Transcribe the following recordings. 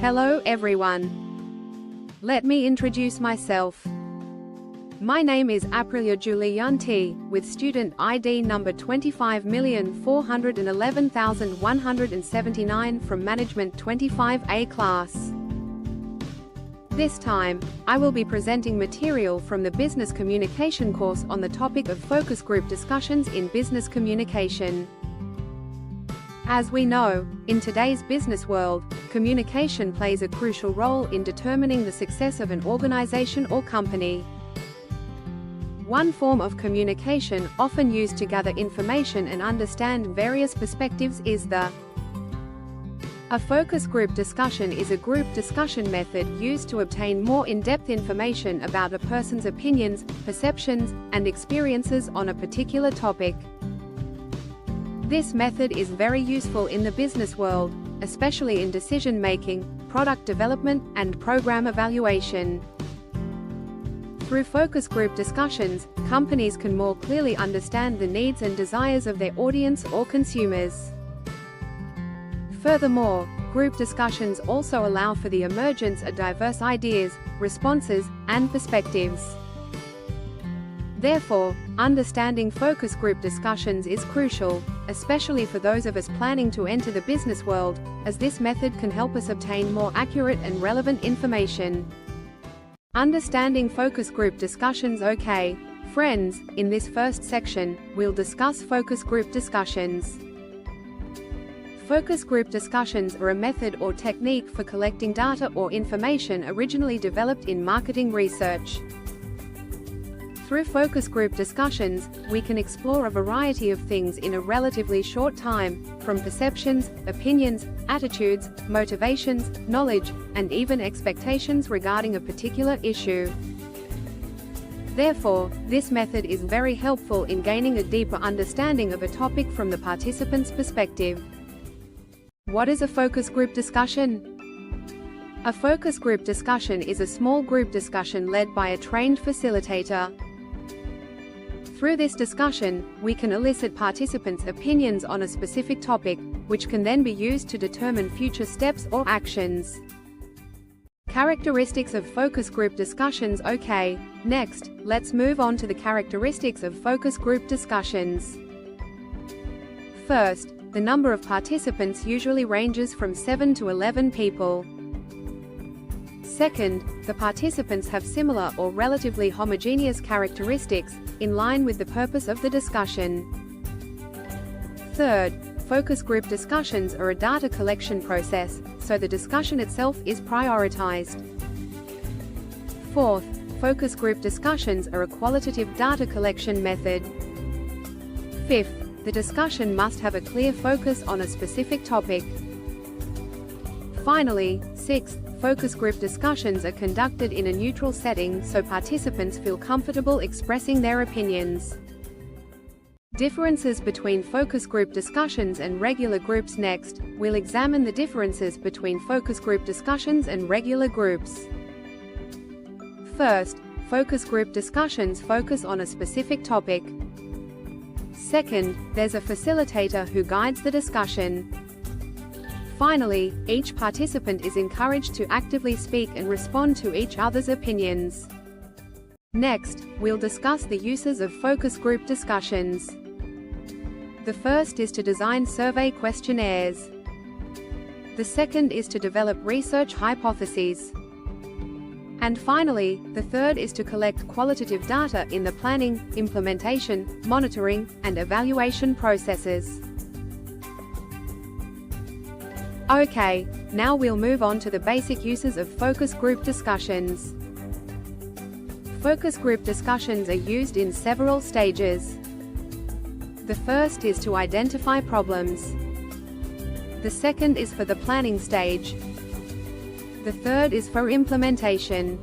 Hello everyone. Let me introduce myself. My name is Aprilya Juliyanti, with student ID number 25,411,179 from Management 25A class. This time, I will be presenting material from the Business Communication course on the topic of focus group discussions in business communication. As we know, in today's business world, communication plays a crucial role in determining the success of an organization or company. One form of communication often used to gather information and understand various perspectives is a focus group discussion is a group discussion method used to obtain more in-depth information about a person's opinions, perceptions, and experiences on a particular topic. This method is very useful in the business world, especially in decision-making, product development, and program evaluation. Through focus group discussions, companies can more clearly understand the needs and desires of their audience or consumers. Furthermore, group discussions also allow for the emergence of diverse ideas, responses, and perspectives. Therefore, understanding focus group discussions is crucial, especially for those of us planning to enter the business world, as this method can help us obtain more accurate and relevant information. Understanding focus group discussions. Okay, friends, in this first section, we'll discuss focus group discussions. Focus group discussions are a method or technique for collecting data or information originally developed in marketing research. Through focus group discussions, we can explore a variety of things in a relatively short time, from perceptions, opinions, attitudes, motivations, knowledge, and even expectations regarding a particular issue. Therefore, this method is very helpful in gaining a deeper understanding of a topic from the participant's perspective. What is a focus group discussion? A focus group discussion is a small group discussion led by a trained facilitator. Through this discussion, we can elicit participants' opinions on a specific topic, which can then be used to determine future steps or actions. Characteristics of focus group discussions. Okay, next, let's move on to the characteristics of focus group discussions. First, the number of participants usually ranges from 7 to 11 people. Second, the participants have similar or relatively homogeneous characteristics, in line with the purpose of the discussion. Third, focus group discussions are a data collection process, so the discussion itself is prioritized. Fourth, focus group discussions are a qualitative data collection method. Fifth, the discussion must have a clear focus on a specific topic. Finally, sixth, focus group discussions are conducted in a neutral setting so participants feel comfortable expressing their opinions. Differences between focus group discussions and regular groups. Next, we'll examine the differences between focus group discussions and regular groups. First, focus group discussions focus on a specific topic. Second, there's a facilitator who guides the discussion. Finally, each participant is encouraged to actively speak and respond to each other's opinions. Next, we'll discuss the uses of focus group discussions. The first is to design survey questionnaires. The second is to develop research hypotheses. And finally, the third is to collect qualitative data in the planning, implementation, monitoring, and evaluation processes. Okay, now we'll move on to the basic uses of focus group discussions. Focus group discussions are used in several stages. The first is to identify problems. The second is for the planning stage. The third is for implementation.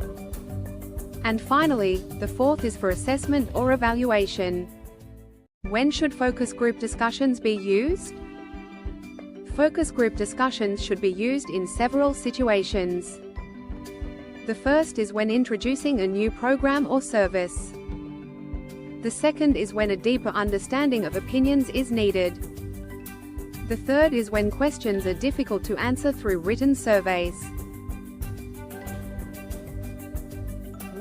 And finally, the fourth is for assessment or evaluation. When should focus group discussions be used? Focus group discussions should be used in several situations. The first is when introducing a new program or service. The second is when a deeper understanding of opinions is needed. The third is when questions are difficult to answer through written surveys.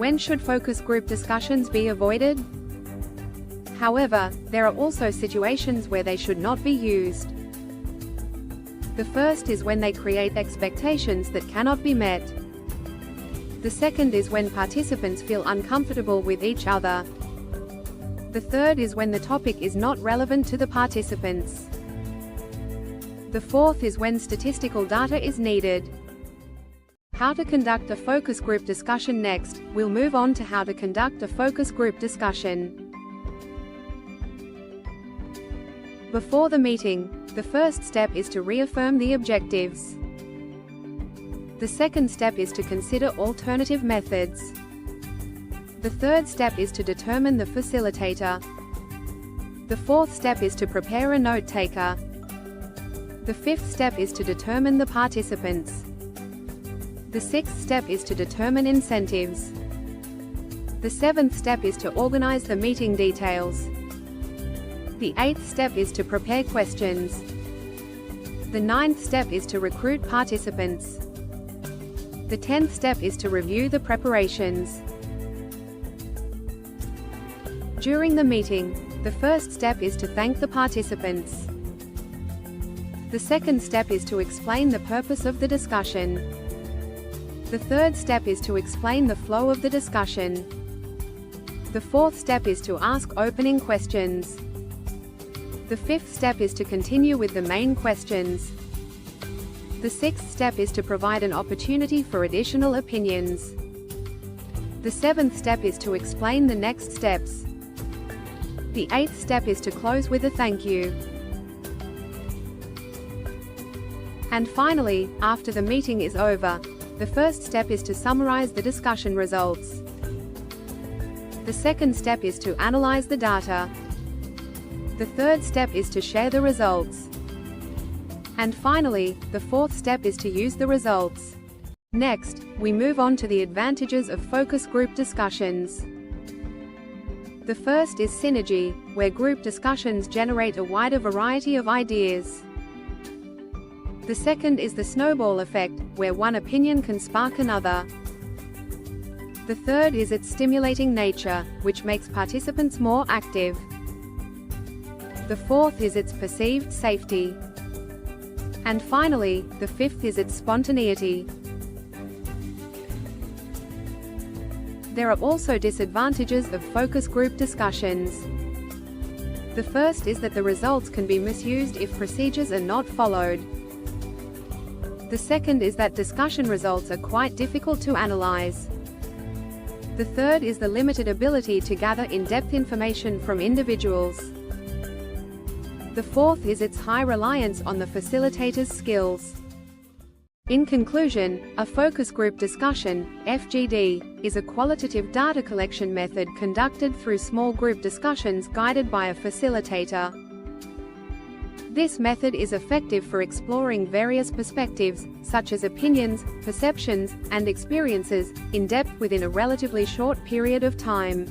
When should focus group discussions be avoided? However, there are also situations where they should not be used. The first is when they create expectations that cannot be met. The second is when participants feel uncomfortable with each other. The third is when the topic is not relevant to the participants. The fourth is when statistical data is needed. How to conduct a focus group discussion. Next, we'll move on to how to conduct a focus group discussion. Before the meeting, the first step is to reaffirm the objectives. The second step is to consider alternative methods. The third step is to determine the facilitator. The fourth step is to prepare a note taker. The fifth step is to determine the participants. The sixth step is to determine incentives. The seventh step is to organize the meeting details. The eighth step is to prepare questions. The ninth step is to recruit participants. The 10th step is to review the preparations. During the meeting, the first step is to thank the participants. The second step is to explain the purpose of the discussion. The third step is to explain the flow of the discussion. The fourth step is to ask opening questions. The fifth step is to continue with the main questions. The sixth step is to provide an opportunity for additional opinions. The seventh step is to explain the next steps. The eighth step is to close with a thank you. And finally, after the meeting is over, the first step is to summarize the discussion results. The second step is to analyze the data. The third step is to share the results. And finally, the fourth step is to use the results. Next, we move on to the advantages of focus group discussions. The first is synergy, where group discussions generate a wider variety of ideas. The second is the snowball effect, where one opinion can spark another. The third is its stimulating nature, which makes participants more active. The fourth is its perceived safety. And finally, the fifth is its spontaneity. There are also disadvantages of focus group discussions. The first is that the results can be misused if procedures are not followed. The second is that discussion results are quite difficult to analyze. The third is the limited ability to gather in-depth information from individuals. The fourth is its high reliance on the facilitator's skills. In conclusion, a focus group discussion, FGD, is a qualitative data collection method conducted through small group discussions guided by a facilitator. This method is effective for exploring various perspectives, such as opinions, perceptions, and experiences, in depth within a relatively short period of time.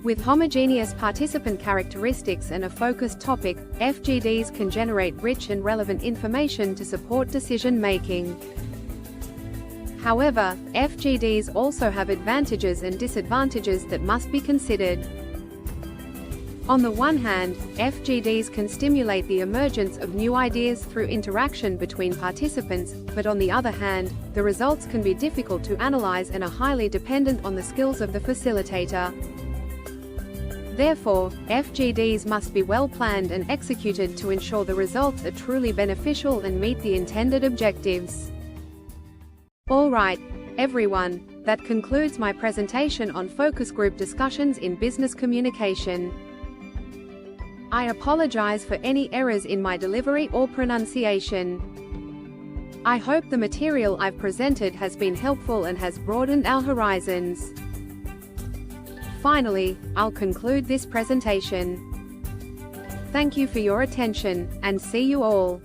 With homogeneous participant characteristics and a focused topic, FGDs can generate rich and relevant information to support decision-making. However, FGDs also have advantages and disadvantages that must be considered. On the one hand, FGDs can stimulate the emergence of new ideas through interaction between participants, but on the other hand, the results can be difficult to analyze and are highly dependent on the skills of the facilitator. Therefore, FGDs must be well planned and executed to ensure the results are truly beneficial and meet the intended objectives. Alright, everyone, that concludes my presentation on focus group discussions in business communication. I apologize for any errors in my delivery or pronunciation. I hope the material I've presented has been helpful and has broadened our horizons. Finally, I'll conclude this presentation. Thank you for your attention, and see you all.